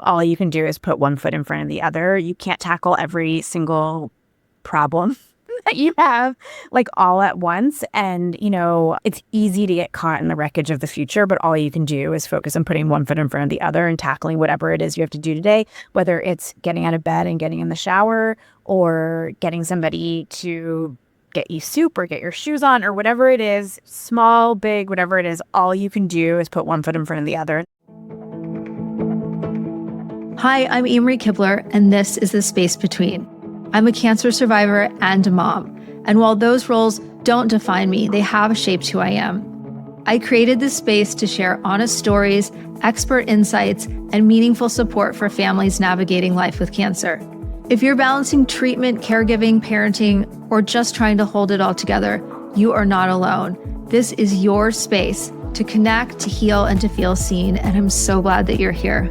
all you can do is put one foot in front of the other. You can't tackle every single problem that you have like all at once. And, it's easy to get caught in the wreckage of the future, but all you can do is focus on putting one foot in front of the other and tackling whatever it is you have to do today, whether it's getting out of bed and getting in the shower or getting somebody to get you soup or get your shoes on or whatever it is, small, big, whatever it is, all you can do is put one foot in front of the other. Hi, I'm Amri and this is The Space Between. I'm a cancer survivor and a mom. And while those roles don't define me, they have shaped who I am. I created this space to share honest stories, expert insights, and meaningful support for families navigating life with cancer. If you're balancing treatment, caregiving, parenting, or just trying to hold it all together, you are not alone. This is your space to connect, to heal, and to feel seen. And I'm so glad that you're here.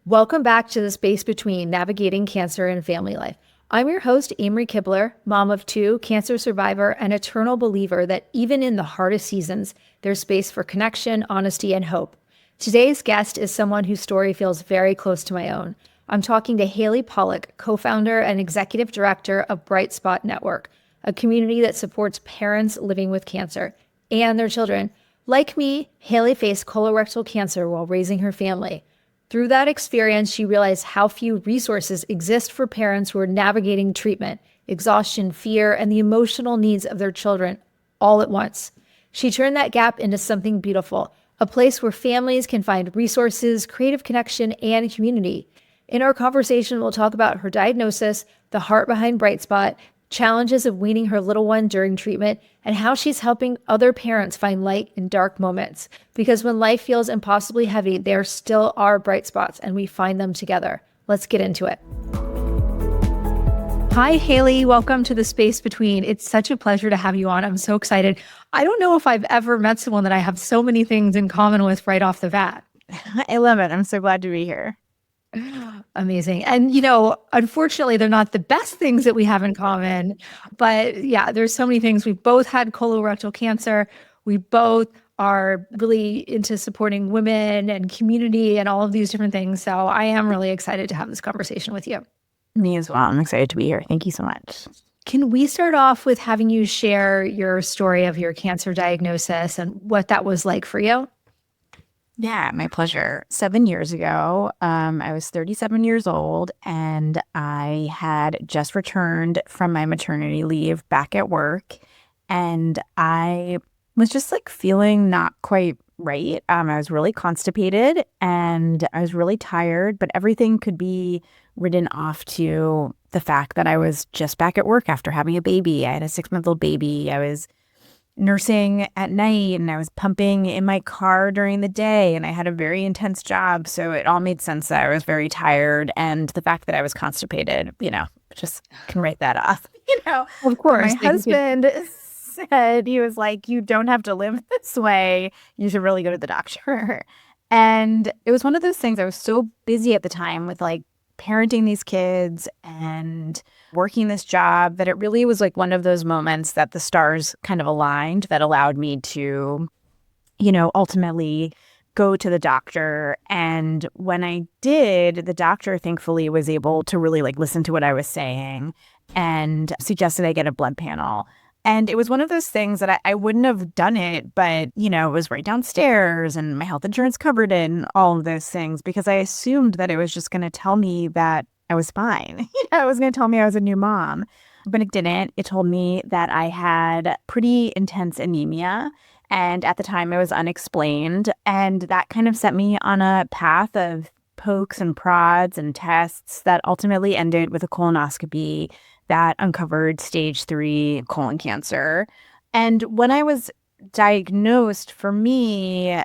Welcome back to The Space Between, navigating cancer and family life. I'm your host, Amri Kibler, mom of two, cancer survivor, and eternal believer that even in the hardest seasons, there's space for connection, honesty, and hope. Today's guest is someone whose story feels very close to my own. I'm talking to Haley Pollack, co-founder and executive director of Bright Spot Network, a community that supports parents living with cancer and their children. Like me, Haley faced colorectal cancer while raising her family. Through that experience, she realized how few resources exist for parents who are navigating treatment, exhaustion, fear, and the emotional needs of their children all at once. She turned that gap into something beautiful, a place where families can find resources, creative connection, and community. In our conversation, we'll talk about her diagnosis, the heart behind Bright Spot, challenges of weaning her little one during treatment, and how she's helping other parents find light in dark moments. Because when life feels impossibly heavy, there still are bright spots, and we find them together. Let's get into it. Hi, Haley. Welcome to The Space Between. It's such a pleasure to have you on. I'm so excited. I don't know if I've ever met someone that I have so many things in common with right off the bat. I love it. I'm so glad to be here. Amazing. And, unfortunately, they're not the best things that we have in common. But yeah, there's so many things. We both had colorectal cancer. We both are really into supporting women and community and all of these different things. So I am really excited to have this conversation with you. Me as well. I'm excited to be here. Thank you so much. Can we start off with having you share your story of your cancer diagnosis and what that was like for you? Yeah, my pleasure. 7 years ago, I was 37 years old and I had just returned from my maternity leave back at work. And I was just like feeling not quite right. I was really constipated and I was really tired, but everything could be written off to the fact that I was just back at work after having a baby. I had a 6-month-old baby. I was nursing at night and I was pumping in my car during the day and I had a very intense job. So it all made sense that I was very tired, and the fact that I was constipated, just can write that off. Of course. My husband said, he was like, you don't have to live this way. You should really go to the doctor. And it was one of those things. I was so busy at the time with like parenting these kids and working this job that it really was like one of those moments that the stars kind of aligned that allowed me to, ultimately go to the doctor. And when I did, the doctor thankfully was able to really like listen to what I was saying and suggested I get a blood panel. And it was one of those things that I wouldn't have done it, but, it was right downstairs and my health insurance covered it and all of those things because I assumed that it was just going to tell me that I was fine. It was going to tell me I was a new mom, but it didn't. It told me that I had pretty intense anemia. And at the time it was unexplained. And that kind of set me on a path of pokes and prods and tests that ultimately ended with a colonoscopy that uncovered stage 3 colon cancer. And when I was diagnosed, for me,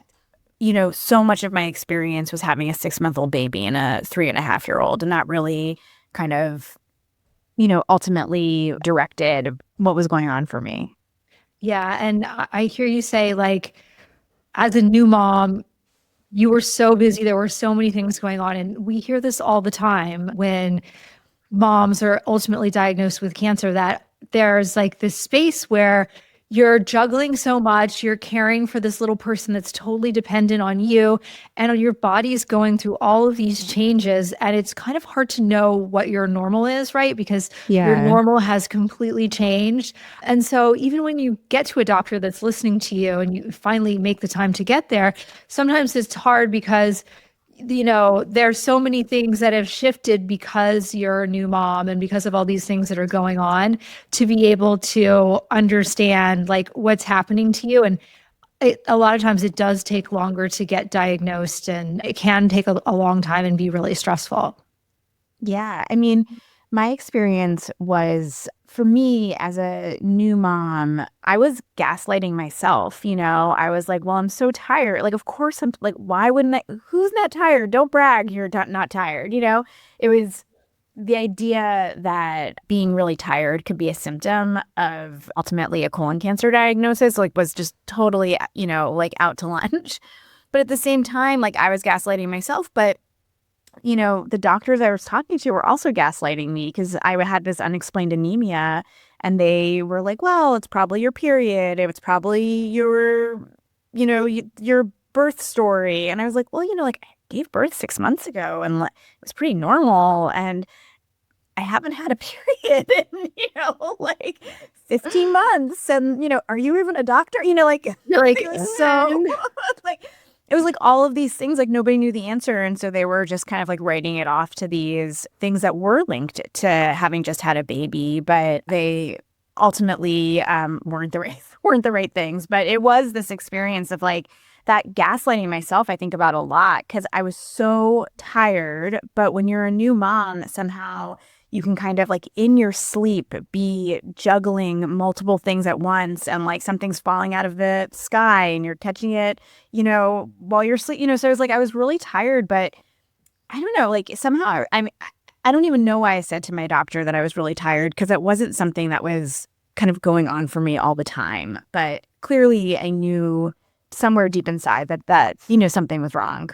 so much of my experience was having a 6-month-old baby and a 3.5-year-old, and that really kind of, ultimately directed what was going on for me. Yeah. And I hear you say, like, as a new mom, you were so busy. There were so many things going on. And we hear this all the time when moms are ultimately diagnosed with cancer, that there's like this space where you're juggling so much, you're caring for this little person that's totally dependent on you, and your body's going through all of these changes. And it's kind of hard to know what your normal is, right? Because your Yeah. normal has completely changed. And so, even when you get to a doctor that's listening to you and you finally make the time to get there, sometimes it's hard because there's so many things that have shifted because you're a new mom and because of all these things that are going on to be able to understand like what's happening to you. And a lot of times it does take longer to get diagnosed and it can take a long time and be really stressful. Yeah. I mean, my experience was for me as a new mom, I was gaslighting myself. I was like, well, I'm so tired. Like, of course, I'm like, why wouldn't I? Who's not tired? Don't brag. You're not tired. It was the idea that being really tired could be a symptom of ultimately a colon cancer diagnosis, like, was just totally, like out to lunch. But at the same time, like, I was gaslighting myself, but the doctors I was talking to were also gaslighting me because I had this unexplained anemia, and they were like, well, it's probably your period. It's probably your birth story. And I was like, well, like, I gave birth 6 months ago and like, it was pretty normal. And I haven't had a period in, like 15 months. And, are you even a doctor? Like, You're like, it was so, like, it was like all of these things, like nobody knew the answer. And so they were just kind of like writing it off to these things that were linked to having just had a baby, but they ultimately weren't the right things. But it was this experience of like that gaslighting myself, I think about a lot because I was so tired. But when you're a new mom, somehow you can kind of like in your sleep be juggling multiple things at once, and like something's falling out of the sky and you're catching it, while you're sleep, so it was like I was really tired, but I don't know, like somehow I don't even know why I said to my doctor that I was really tired because it wasn't something that was kind of going on for me all the time. But clearly I knew somewhere deep inside that something was wrong.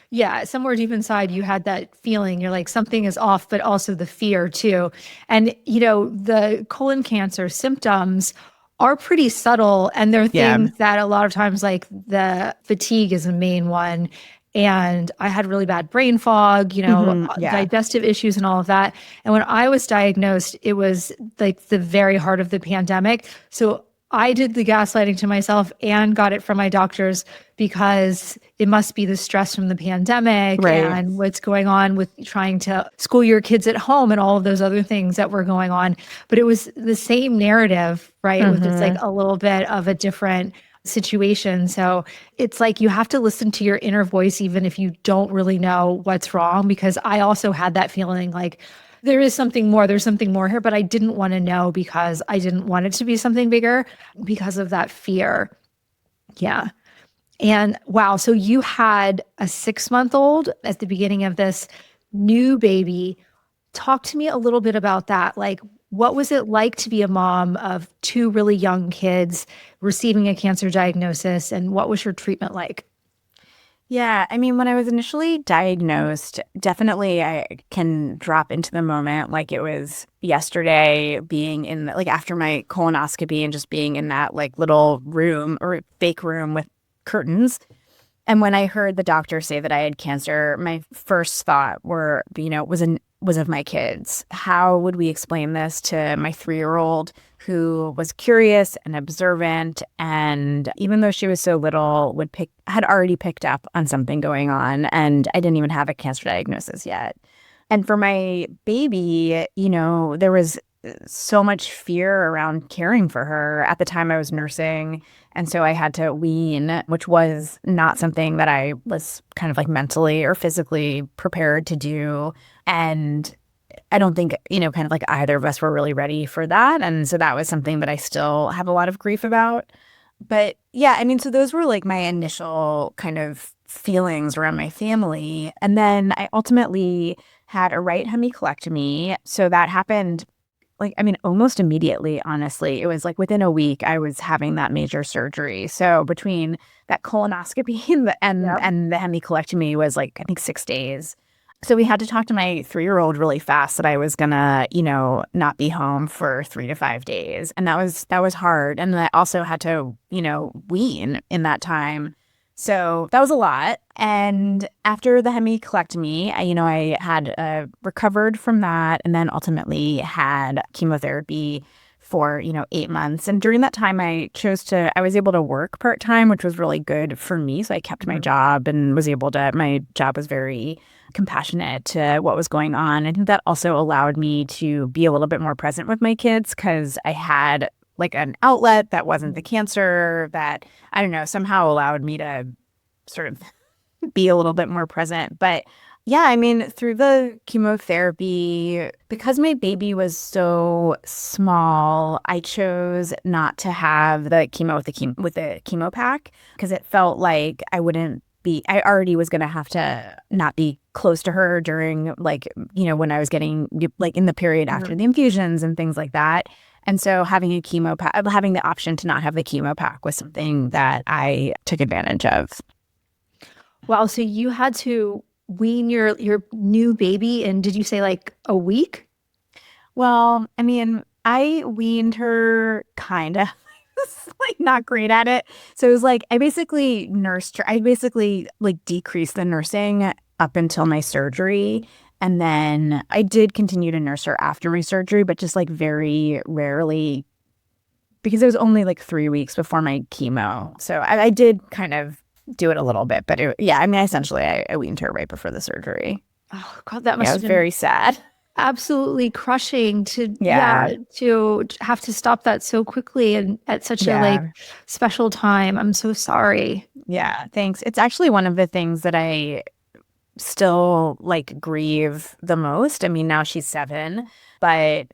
yeah, somewhere deep inside, you had that feeling. You're like, something is off, but also the fear too. And, the colon cancer symptoms are pretty subtle. And they're Yeah. things that a lot of times, like the fatigue is a main one. And I had really bad brain fog, Yeah. digestive issues and all of that. And when I was diagnosed, it was like the very heart of the pandemic. So I did the gaslighting to myself and got it from my doctors because it must be the stress from the pandemic Right. and what's going on with trying to school your kids at home and all of those other things that were going on. But it was the same narrative, right? With it's like a little bit of a different situation. So it's like you have to listen to your inner voice, even if you don't really know what's wrong, because I also had that feeling like, there's something more here, but I didn't want to know because I didn't want it to be something bigger because of that fear. Yeah. And wow, so you had a 6-month-old at the beginning of this new baby. Talk to me a little bit about that. Like, what was it like to be a mom of two really young kids receiving a cancer diagnosis, and what was your treatment like? Yeah, I mean, when I was initially diagnosed, definitely I can drop into the moment like it was yesterday, being in like after my colonoscopy and just being in that like little room or fake room with curtains. And when I heard the doctor say that I had cancer, my first thought was of my kids. How would we explain this to my 3-year-old who was curious and observant, and even though she was so little, had already picked up on something going on, and I didn't even have a cancer diagnosis yet. And for my baby, there was so much fear around caring for her. At the time I was nursing, and so I had to wean, which was not something that I was kind of like mentally or physically prepared to do. And I don't think, kind of like either of us were really ready for that. And so that was something that I still have a lot of grief about. But yeah, I mean, so those were like my initial kind of feelings around my family. And then I ultimately had a right hemicolectomy. So that happened like, I mean, almost immediately, honestly. It was like within a week I was having that major surgery. So between that colonoscopy and Yep. the hemicolectomy was like, I think 6 days. So we had to talk to my 3-year-old really fast that I was gonna, not be home for 3 to 5 days. And that was hard. And I also had to, wean in that time. So that was a lot. And after the hemicolectomy, I had recovered from that and then ultimately had chemotherapy for, 8 months. And during that time, I was able to work part-time, which was really good for me. So I kept my job and my job was very compassionate to what was going on. I think that also allowed me to be a little bit more present with my kids because I had like an outlet that wasn't the cancer that, I don't know, somehow allowed me to sort of be a little bit more present. But yeah, I mean, through the chemotherapy, because my baby was so small, I chose not to have the chemo with the chemo pack because it felt like I already was going to have to not be close to her during when I was getting like in the period after the infusions and things like that. And so having having the option to not have the chemo pack was something that I took advantage of. Wow. So you had to wean your new baby in, did you say like a week? Well, I mean, I weaned her kind of like not great at it. So it was like I basically nursed her. I basically like decreased the nursing up until my surgery. And then I did continue to nurse her after my surgery, but just like very rarely because it was only like 3 weeks before my chemo. So I did kind of do it a little bit, but yeah, I mean, essentially I weaned her right before the surgery. Oh God, that Yeah, must it have was been very sad. absolutely crushing to, Yeah. to have to stop that so quickly and at such a like Yeah. special time. I'm so sorry. Yeah. Thanks. It's actually one of the things that I still like grieve the most. I mean, now she's 7, but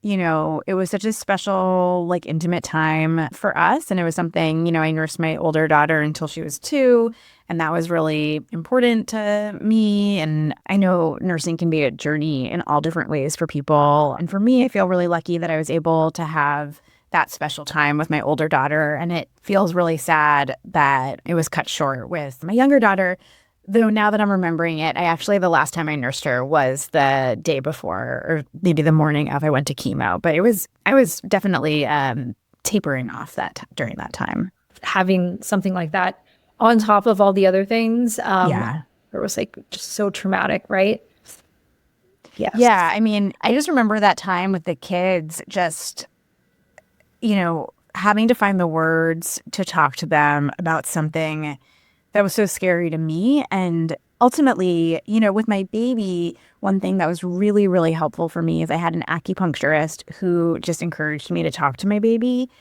it was such a special, like intimate time for us. And it was something, I nursed my older daughter until she was 2. And that was really important to me. And I know nursing can be a journey in all different ways for people. And for me, I feel really lucky that I was able to have that special time with my older daughter. And it feels really sad that it was cut short with my younger daughter. Though now that I'm remembering it, the last time I nursed her was the day before, or maybe the morning of I went to chemo. But I was definitely tapering off during that time. Having something like that on top of all the other things, Yeah. it was like just so traumatic, right? Yes. Yeah. I mean, I just remember that time with the kids, just, having to find the words to talk to them about something that was so scary to me. And ultimately, with my baby, one thing that was really, really helpful for me is I had an acupuncturist who just encouraged me to talk to my baby.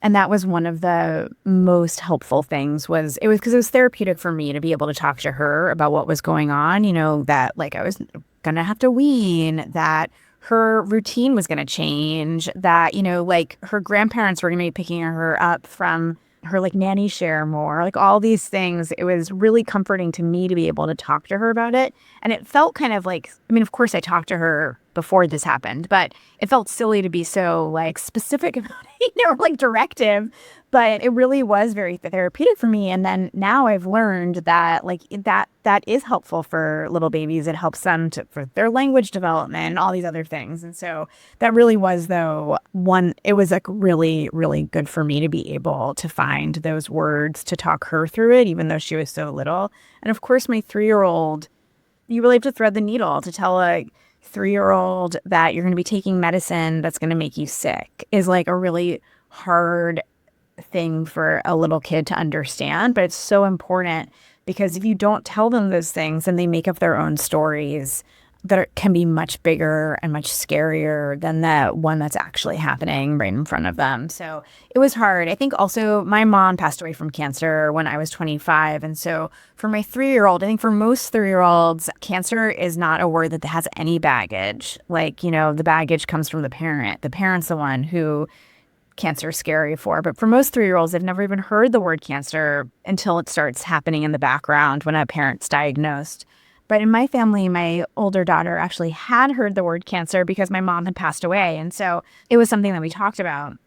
And that was one of the most helpful things it was because it was therapeutic for me to be able to talk to her about what was going on, that like I was going to have to wean, that her routine was going to change, that, like her grandparents were going to be picking her up from her like nanny share more, like all these things. It was really comforting to me to be able to talk to her about it. And it felt kind of like, I mean, of course I talked to her before this happened, but it felt silly to be so like specific about it, like directive, but it really was very therapeutic for me. And then now I've learned that like that is helpful for little babies. It helps them for their language development and all these other things. And so that really was it was like really, really good for me to be able to find those words to talk her through it, even though she was so little. And of course, my 3-year-old, you really have to thread the needle to tell a 3-year-old that you're going to be taking medicine that's going to make you sick is like a really hard thing for a little kid to understand. But it's so important because if you don't tell them those things, then they make up their own stories that can be much bigger and much scarier than the one that's actually happening right in front of them. So it was hard. I think also my mom passed away from cancer when I was 25. And so for my 3-year-old, I think for most 3-year-olds, cancer is not a word that has any baggage. Like, the baggage comes from the parent. The parent's the one who cancer is scary for. But for most 3-year-olds, they've never even heard the word cancer until it starts happening in the background when a parent's diagnosed. But in my family, my older daughter actually had heard the word cancer because my mom had passed away. And so it was something that we talked about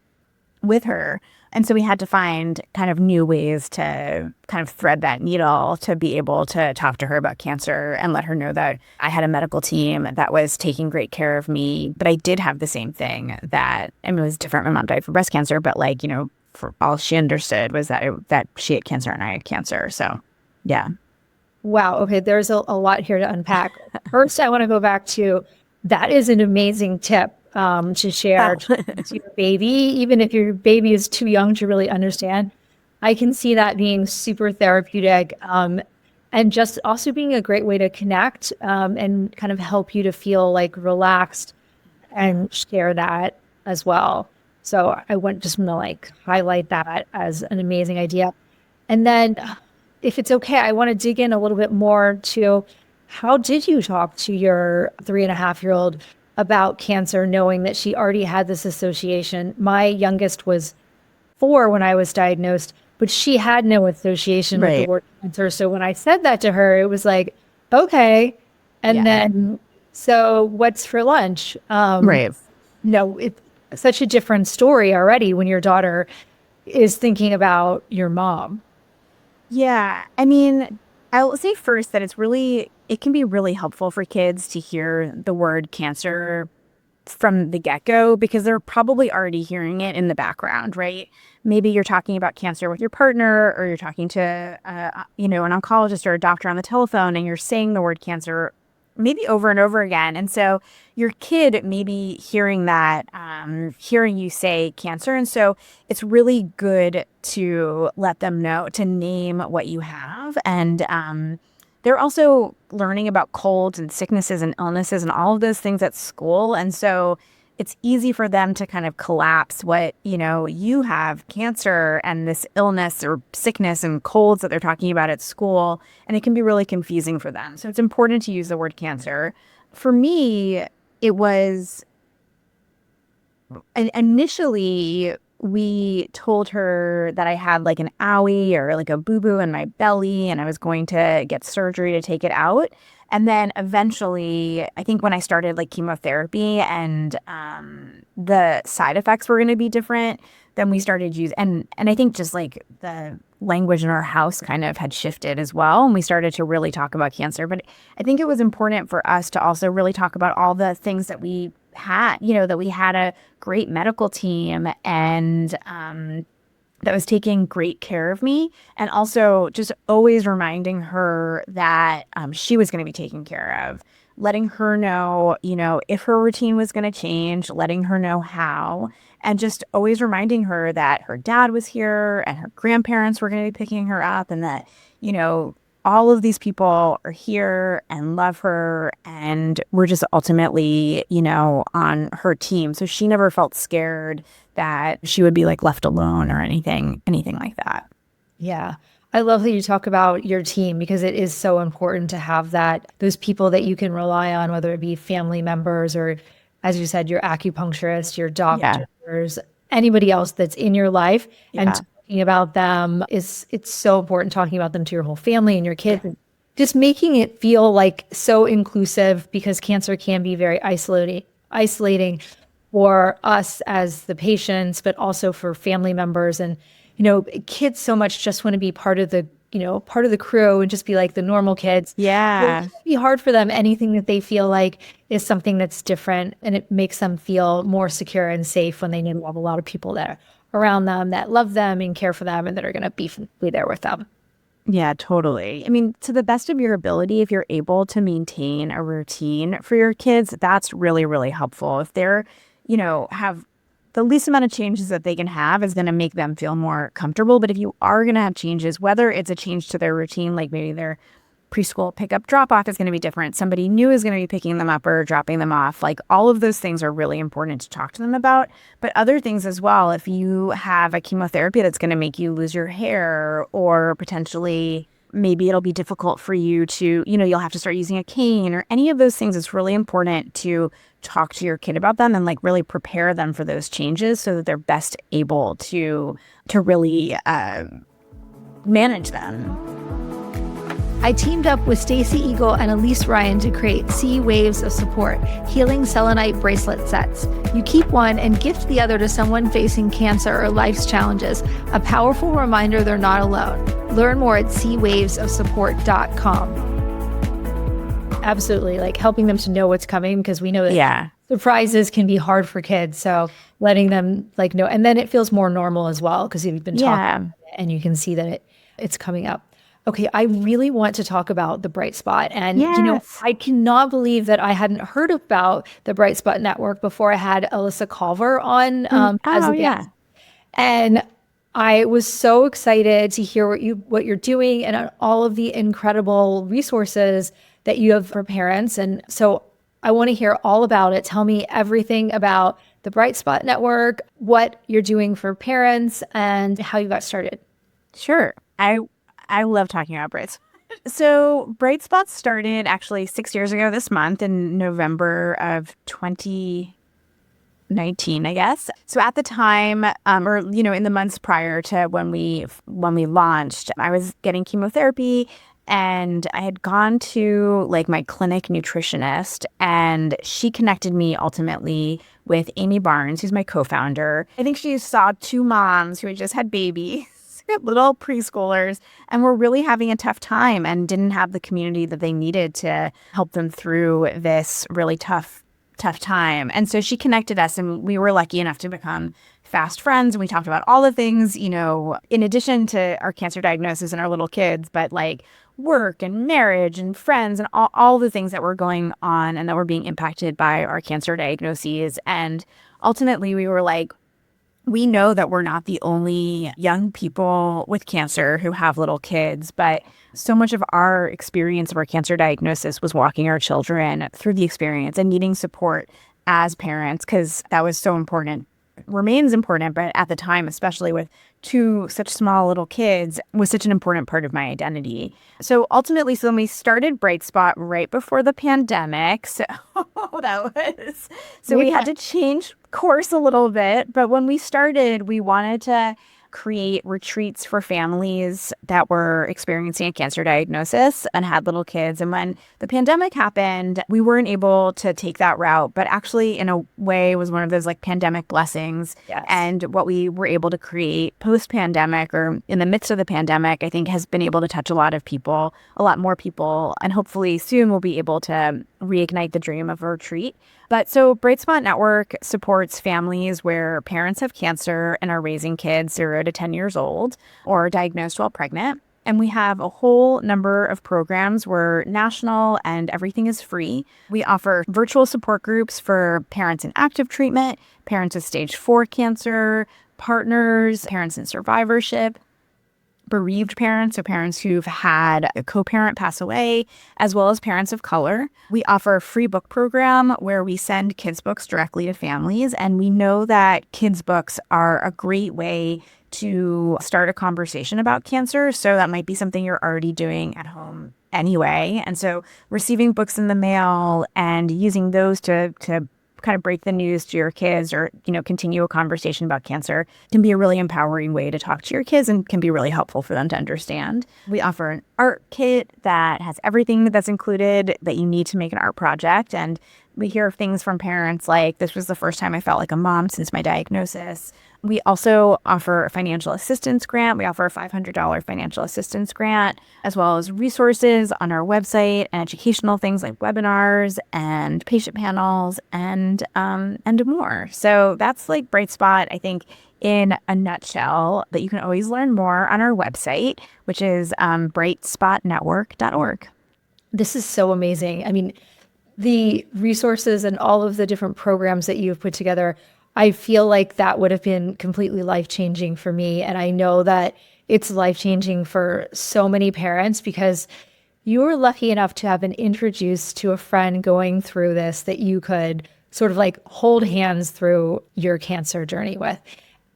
with her. And so we had to find kind of new ways to kind of thread that needle to be able to talk to her about cancer and let her know that I had a medical team that was taking great care of me. But I did have the same thing that, I mean, it was different. My mom died from breast cancer, but like, for all she understood was that she had cancer and I had cancer. So, yeah. Wow. Okay. There's a lot here to unpack. First, I want to go back to that is an amazing tip to share Oh. to your baby, even if your baby is too young to really understand. I can see that being super therapeutic and just also being a great way to connect and kind of help you to feel like relaxed and share that as well. So just want to like highlight that as an amazing idea. And then if it's okay, I want to dig in a little bit more to how did you talk to your 3.5-year-old about cancer, knowing that she already had this association? My youngest was 4 when I was diagnosed, but she had no association with the Right. word cancer. So when I said that to her, it was like, okay. And Yeah. then, so what's for lunch? Right. No, it's such a different story already when your daughter is thinking about your mom. Yeah. I mean, I'll say first that it can be really helpful for kids to hear the word cancer from the get-go because they're probably already hearing it in the background, right? Maybe you're talking about cancer with your partner or you're talking to an oncologist or a doctor on the telephone and you're saying the word cancer maybe over and over again. And so your kid may be hearing that, hearing you say cancer. And so it's really good to let them know, to name what you have. And they're also learning about colds and sicknesses and illnesses and all of those things at school. And so it's easy for them to kind of collapse what, you have cancer and this illness or sickness and colds that they're talking about at school. And it can be really confusing for them. So it's important to use the word cancer. For me, it was initially we told her that I had like an owie or like a boo-boo in my belly and I was going to get surgery to take it out. And then eventually, I think when I started like chemotherapy and the side effects were going to be different, then we started and I think just like the language in our house kind of had shifted as well. And we started to really talk about cancer. But I think it was important for us to also really talk about all the things that we had, that we had a great medical team and that was taking great care of me. And also just always reminding her that she was going to be taken care of, letting her know, if her routine was going to change, letting her know how, and just always reminding her that her dad was here and her grandparents were going to be picking her up and that, all of these people are here and love her and we're just ultimately, on her team. So she never felt scared that she would be like left alone or anything like that. Yeah. I love that you talk about your team because it is so important to have those people that you can rely on, whether it be family members or, as you said, your acupuncturist, your Yeah. doctors, anybody else that's in your life. And Yeah. talking about them it's so important, talking about them to your whole family and your kids. And just making it feel like so inclusive because cancer can be very isolating for us as the patients, but also for family members. And, kids so much just want to be part of the crew and just be like the normal kids. So it Yeah. can be hard for them. Anything that they feel like is something that's different and it makes them feel more secure and safe when they know they have a lot of people there around them that love them and care for them and that are going to be there with them. Yeah, totally. I mean, to the best of your ability, if you're able to maintain a routine for your kids, that's really, really helpful. If they're, have the least amount of changes that they can have is going to make them feel more comfortable. But if you are going to have changes, whether it's a change to their routine, like maybe their preschool pickup drop off is going to be different, somebody new is going to be picking them up or dropping them off, like all of those things are really important to talk to them about. But other things as well, if you have a chemotherapy that's going to make you lose your hair or potentially maybe it'll be difficult for you to, you'll have to start using a cane or any of those things, it's really important to talk to your kid about them and like really prepare them for those changes so that they're best able to really manage them. I teamed up with Stacey Eagle and Elise Ryan to create Sea Waves of Support, healing selenite bracelet sets. You keep one and gift the other to someone facing cancer or life's challenges, a powerful reminder they're not alone. Learn more at seawavesofsupport.com. Absolutely, like helping them to know what's coming, because we know that surprises can be hard for kids. So letting them like know, and then it feels more normal as well because you've been talking about it and you can see that it's coming up. Okay, I really want to talk about the Bright Spot. And, I cannot believe that I hadn't heard about the Bright Spot Network before I had Alyssa Culver on as a guest. And I was so excited to hear what you're doing and all of the incredible resources that you have for parents. And so I want to hear all about it. Tell me everything about the Bright Spot Network, what you're doing for parents, and how you got started. Sure. I love talking about Bright Spot. So Bright Spot started actually 6 years ago this month in November of 2019, I guess. So at the time, in the months prior to when we launched, I was getting chemotherapy, and I had gone to like my clinic nutritionist, and she connected me ultimately with Amy Barnes, who's my co-founder. I think she saw two moms who had just had babies, little preschoolers, and were really having a tough time and didn't have the community that they needed to help them through this really tough time. And so she connected us, and we were lucky enough to become fast friends. And we talked about all the things, in addition to our cancer diagnosis and our little kids, but like work and marriage and friends and all the things that were going on and that were being impacted by our cancer diagnoses. And ultimately we were like, we know that we're not the only young people with cancer who have little kids, but so much of our experience of our cancer diagnosis was walking our children through the experience and needing support as parents, because that was so important, remains important, but at the time, especially with two such small little kids, was such an important part of my identity. So ultimately, when we started Bright Spot right before the pandemic, we had to change course a little bit. But when we started, we wanted to create retreats for families that were experiencing a cancer diagnosis and had little kids. And when the pandemic happened, we weren't able to take that route, but actually in a way was one of those like pandemic blessings. Yes. And what we were able to create post-pandemic or in the midst of the pandemic, I think has been able to touch a lot more people, and hopefully soon we'll be able to reignite the dream of a retreat. But so Bright Spot Network supports families where parents have cancer and are raising kids 0 to 10 years old or diagnosed while pregnant. And we have a whole number of programs. We're national and everything is free. We offer virtual support groups for parents in active treatment, parents with stage 4 cancer, partners, parents in survivorship, bereaved parents, so parents who've had a co-parent pass away, as well as parents of color. We offer a free book program where we send kids' books directly to families. And we know that kids' books are a great way to start a conversation about cancer. So that might be something you're already doing at home anyway. And so receiving books in the mail and using those to kind of break the news to your kids or, continue a conversation about cancer can be a really empowering way to talk to your kids and can be really helpful for them to understand. We offer an art kit that has everything that's included that you need to make an art project. And we hear things from parents like, this was the first time I felt like a mom since my diagnosis. We also offer a financial assistance grant. We offer a $500 financial assistance grant, as well as resources on our website and educational things like webinars and patient panels and more. So that's like Bright Spot, I think, in a nutshell. But you can always learn more on our website, which is brightspotnetwork.org. This is so amazing. I mean, the resources and all of the different programs that you've put together, I feel like that would have been completely life-changing for me. And I know that it's life-changing for so many parents because you were lucky enough to have been introduced to a friend going through this that you could sort of like hold hands through your cancer journey with.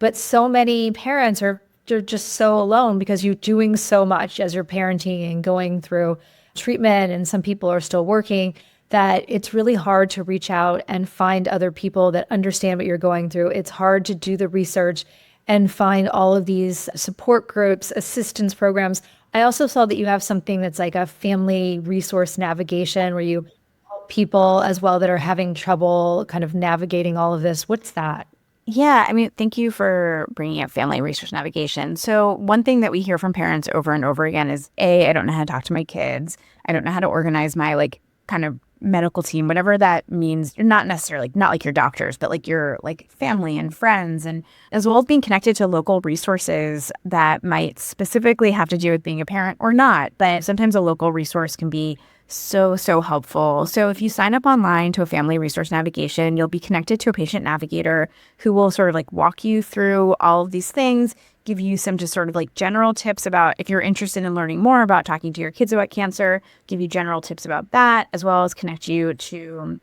But so many parents they're just so alone because you're doing so much as you're parenting and going through treatment, and some people are still working, that it's really hard to reach out and find other people that understand what you're going through. It's hard to do the research and find all of these support groups, assistance programs, I also saw that you have something that's like a family resource navigation where you help people as well that are having trouble kind of navigating all of this. What's that? Yeah, I mean, thank you for bringing up family resource navigation. So, one thing that we hear from parents over and over again is A, I don't know how to talk to my kids. I don't know how to organize my like kind of medical team, whatever that means. You're not necessarily not like your doctors, but like your like family and friends, and as well as being connected to local resources that might specifically have to do with being a parent or not. But sometimes a local resource can be so helpful. So if you sign up online to a family resource navigation, you'll be connected to a patient navigator who will sort of like walk you through all of these things, give you some just sort of like general tips about if you're interested in learning more about talking to your kids about cancer, give you general tips about that, as well as connect you to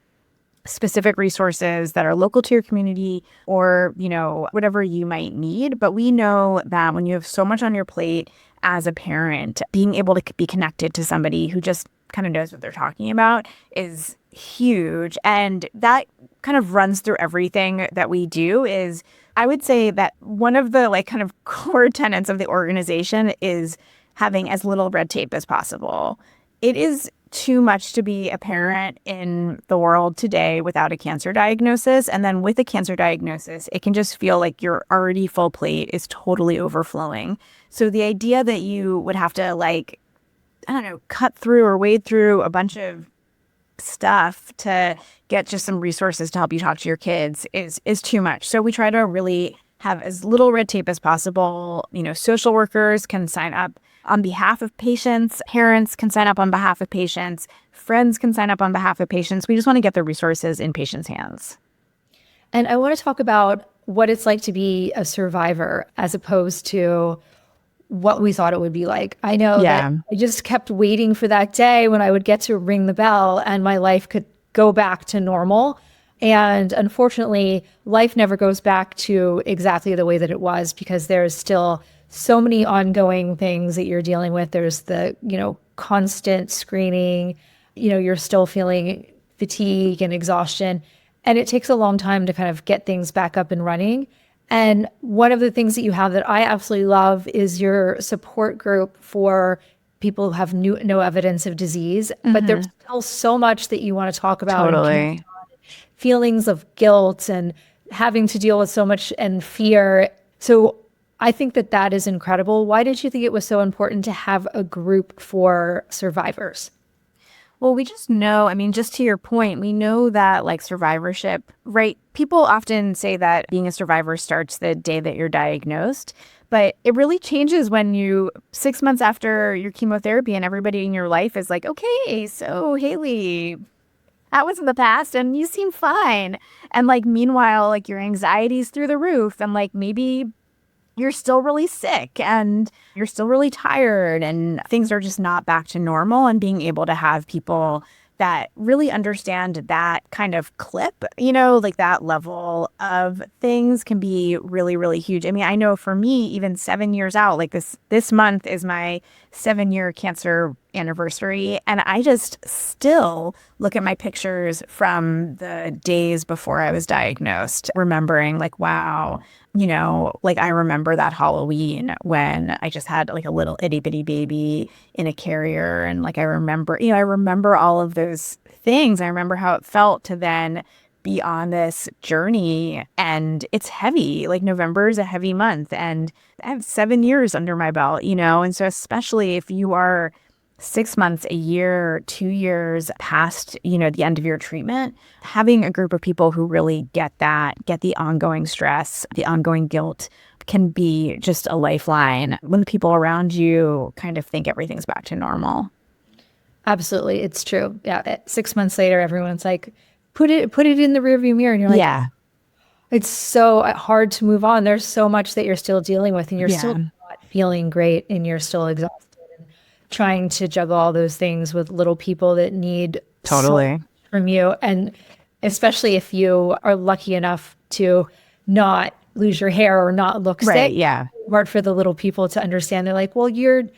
specific resources that are local to your community or, whatever you might need. But we know that when you have so much on your plate as a parent, being able to be connected to somebody who just kind of knows what they're talking about is huge. And that kind of runs through everything that we do. Is I would say that one of the like kind of core tenets of the organization is having as little red tape as possible. It is too much to be a parent in the world today without a cancer diagnosis. And then with a cancer diagnosis, it can just feel like your already full plate is totally overflowing. So the idea that you would have to like, I don't know, cut through or wade through a bunch of stuff to get just some resources to help you talk to your kids is too much. So we try to really have as little red tape as possible. Social workers can sign up on behalf of patients, parents can sign up on behalf of patients, friends can sign up on behalf of patients. We just want to get the resources in patients' hands. And I want to talk about what it's like to be a survivor as opposed to what we thought it would be like. I know that Yeah. I just kept waiting for that day when I would get to ring the bell and my life could go back to normal. And unfortunately, life never goes back to exactly the way that it was because there's still so many ongoing things that you're dealing with. There's the, constant screening, you're still feeling fatigue and exhaustion. And it takes a long time to kind of get things back up and running. And one of the things that you have that I absolutely love is your support group for people who have no evidence of disease. But there's still so much that you want to talk about and Totally. feelings of guilt and having to deal with so much and fear. So I think that that is incredible. Why did you think it was so important to have a group for survivors? Well, we just know, I mean, just to your point, we know that like survivorship, right? People often say that being a survivor starts the day that you're diagnosed, but it really changes when 6 months after your chemotherapy and everybody in your life is like, okay, so Haley, that was in the past and you seem fine. And like, meanwhile, like your anxiety's through the roof and like maybe you're still really sick and you're still really tired and things are just not back to normal, and being able to have people that really understand that kind of clip, like that level of things can be really, really huge. I mean, I know for me, even 7 years out, like this month is my 7-year cancer anniversary. And I just still look at my pictures from the days before I was diagnosed, remembering like, wow, like I remember that Halloween when I just had like a little itty bitty baby in a carrier. And like, I remember all of those things. I remember how it felt to then be on this journey, and it's heavy. Like November is a heavy month and I have 7 years under my belt, and so especially if you are 6 months, a year, 2 years past, the end of your treatment, having a group of people who really get the ongoing stress, the ongoing guilt can be just a lifeline when the people around you kind of think everything's back to normal. Absolutely. It's true. Yeah. 6 months later, everyone's like, put it in the rearview mirror. And you're like, Yeah. it's so hard to move on. There's so much that you're still dealing with and you're still Yeah. not feeling great and you're still exhausted and trying to juggle all those things with little people that need so much Totally. from you. And especially if you are lucky enough to not lose your hair or not look Right. sick, Yeah. hard for the little people to understand. They're like, well, you're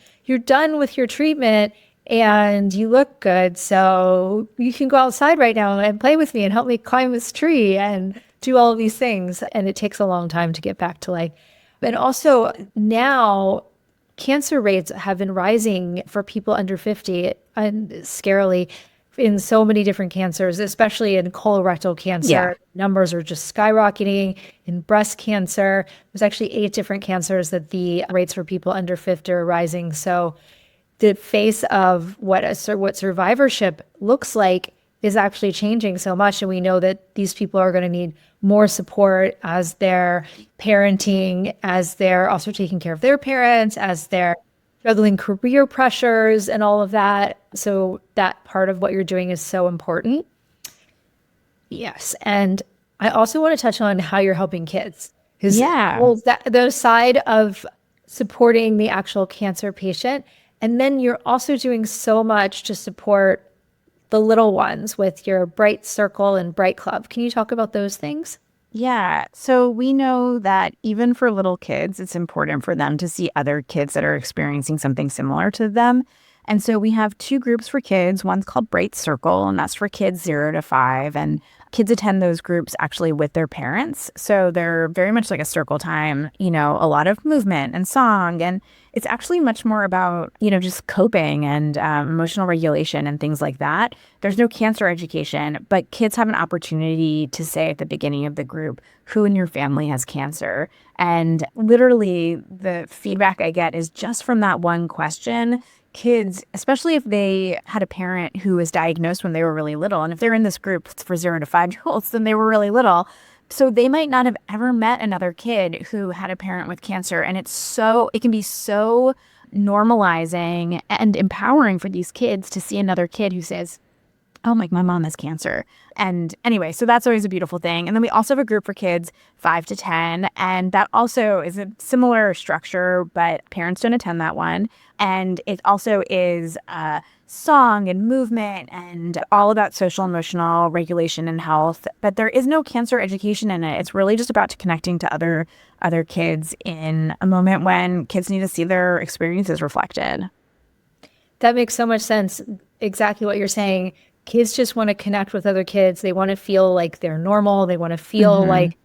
done with your treatment and you look good. So you can go outside right now and play with me and help me climb this tree and do all of these things. And it takes a long time to get back to life. And also now cancer rates have been rising for people under 50 and scarily in so many different cancers, especially in colorectal Yeah. cancer. Numbers are just skyrocketing. In breast cancer, there's actually 8 different cancers that the rates for people under 50 are rising. So the face of what survivorship looks like is actually changing so much. And we know that these people are going to need more support as they're parenting, as they're also taking care of their parents, as they're juggling career pressures and all of that. So that part of what you're doing is so important. Yes. And I also want to touch on how you're helping kids. Because Yeah. well, the side of supporting the actual cancer patient, and then you're also doing so much to support the little ones with your Bright Circle and Bright Club. Can you talk about those things? Yeah. So we know that even for little kids, it's important for them to see other kids that are experiencing something similar to them. And so we have two groups for kids. One's called Bright Circle, and that's for kids 0 to 5. And kids attend those groups actually with their parents. So they're very much like a circle time, a lot of movement and song. And it's actually much more about, just coping and emotional regulation and things like that. There's no cancer education, but kids have an opportunity to say at the beginning of the group, who in your family has cancer? And literally the feedback I get is just from that one question. Kids, especially if they had a parent who was diagnosed when they were really little, and if they're in this group for 0 to 5 year olds, then they were really little. So they might not have ever met another kid who had a parent with cancer. And it can be so normalizing and empowering for these kids to see another kid who says, oh, my mom has cancer. And anyway, so that's always a beautiful thing. And then we also have a group for kids 5 to 10. And that also is a similar structure, but parents don't attend that one. And it also is song and movement and all about social emotional regulation and health. But there is no cancer education in it. It's really just about connecting to other kids in a moment when kids need to see their experiences reflected. That makes so much sense. Exactly what you're saying. Kids just want to connect with other kids. They want to feel like they're normal. They want to feel like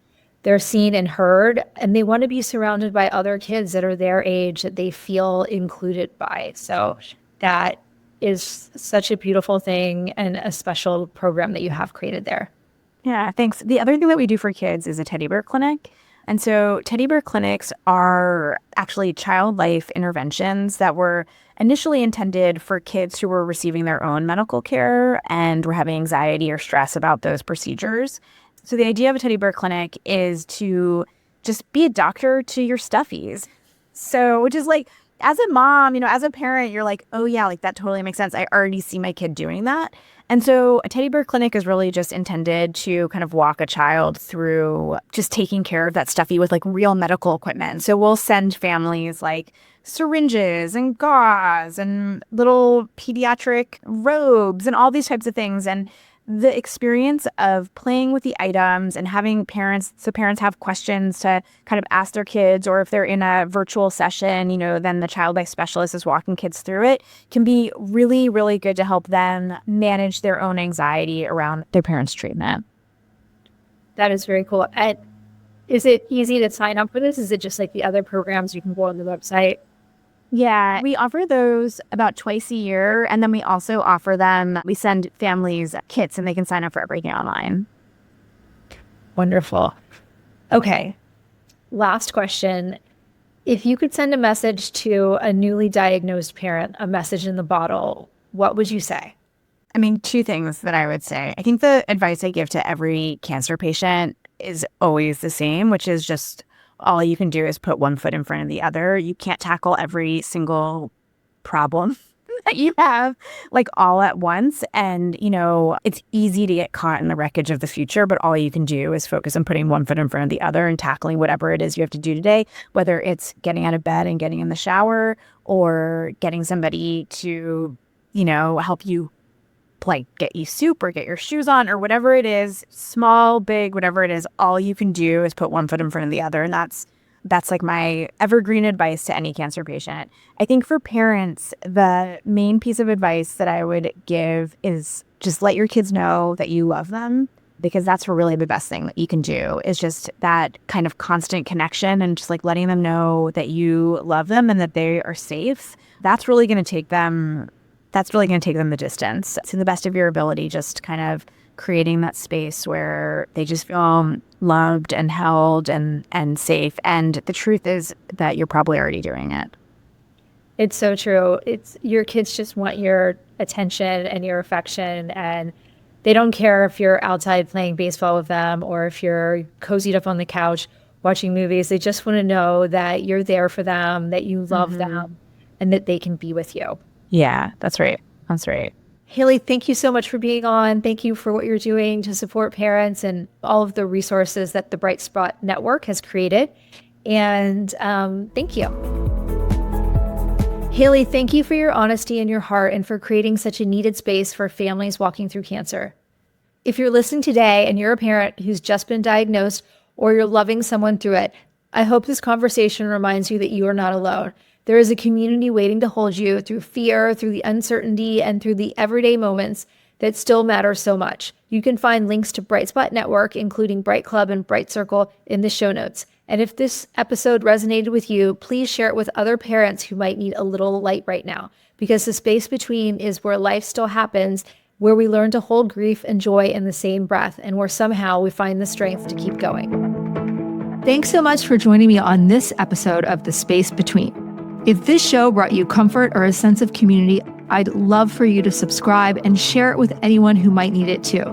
they're seen and heard. And they want to be surrounded by other kids that are their age that they feel included by. So that is such a beautiful thing and a special program that you have created there. Yeah, thanks. The other thing that we do for kids is a teddy bear clinic. And so teddy bear clinics are actually child life interventions that were initially intended for kids who were receiving their own medical care and were having anxiety or stress about those procedures. So the idea of a teddy bear clinic is to just be a doctor to your stuffies. So, which is like, as a mom, as a parent, you're like, oh yeah, like that totally makes sense. I already see my kid doing that. And so a teddy bear clinic is really just intended to kind of walk a child through just taking care of that stuffy with like real medical equipment. So we'll send families like syringes and gauze and little pediatric robes and all these types of things. And the experience of playing with the items and having parents have questions to kind of ask their kids, or if they're in a virtual session, then the child life specialist is walking kids through it, can be really, really good to help them manage their own anxiety around their parents' treatment. That is very cool. And is it easy to sign up for this? Is it just like the other programs you can go on the website? Yeah, we offer those about twice a year. And then we also offer them, we send families kits and they can sign up for everything online. Wonderful. Okay. Last question. If you could send a message to a newly diagnosed parent, a message in the bottle, what would you say? I mean, two things that I would say. I think the advice I give to every cancer patient is always the same, which is just all you can do is put one foot in front of the other. You can't tackle every single problem that you have like all at once. And, it's easy to get caught in the wreckage of the future, but all you can do is focus on putting one foot in front of the other and tackling whatever it is you have to do today, whether it's getting out of bed and getting in the shower or getting somebody to, help you like get you soup or get your shoes on or whatever it is, small, big, whatever it is, all you can do is put one foot in front of the other. And that's like my evergreen advice to any cancer patient. I think for parents, the main piece of advice that I would give is just let your kids know that you love them because that's really the best thing that you can do is just that kind of constant connection and just like letting them know that you love them and that they are safe. That's really going to take them the distance. To the best of your ability, just kind of creating that space where they just feel loved and held and safe. And the truth is that you're probably already doing it. It's so true. It's your kids just want your attention and your affection, and they don't care if you're outside playing baseball with them or if you're cozied up on the couch watching movies. They just want to know that you're there for them, that you love them, and that they can be with you. Yeah, that's right. That's right. Haley, thank you so much for being on. Thank you for what you're doing to support parents and all of the resources that the Bright Spot Network has created. And thank you. Haley, thank you for your honesty and your heart and for creating such a needed space for families walking through cancer. If you're listening today and you're a parent who's just been diagnosed or you're loving someone through it, I hope this conversation reminds you that you are not alone. There is a community waiting to hold you through fear, through the uncertainty, and through the everyday moments that still matter so much. You can find links to Bright Spot Network, including Bright Club and Bright Circle, in the show notes. And if this episode resonated with you, please share it with other parents who might need a little light right now, because the space between is where life still happens, where we learn to hold grief and joy in the same breath, and where somehow we find the strength to keep going. Thanks so much for joining me on this episode of The Space Between. If this show brought you comfort or a sense of community, I'd love for you to subscribe and share it with anyone who might need it too.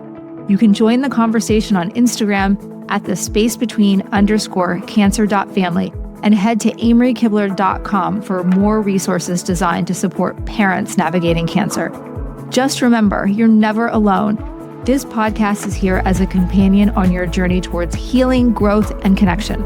You can join the conversation on Instagram at thespacebetween_cancer.family and head to amrykibler.com for more resources designed to support parents navigating cancer. Just remember, you're never alone. This podcast is here as a companion on your journey towards healing, growth, and connection.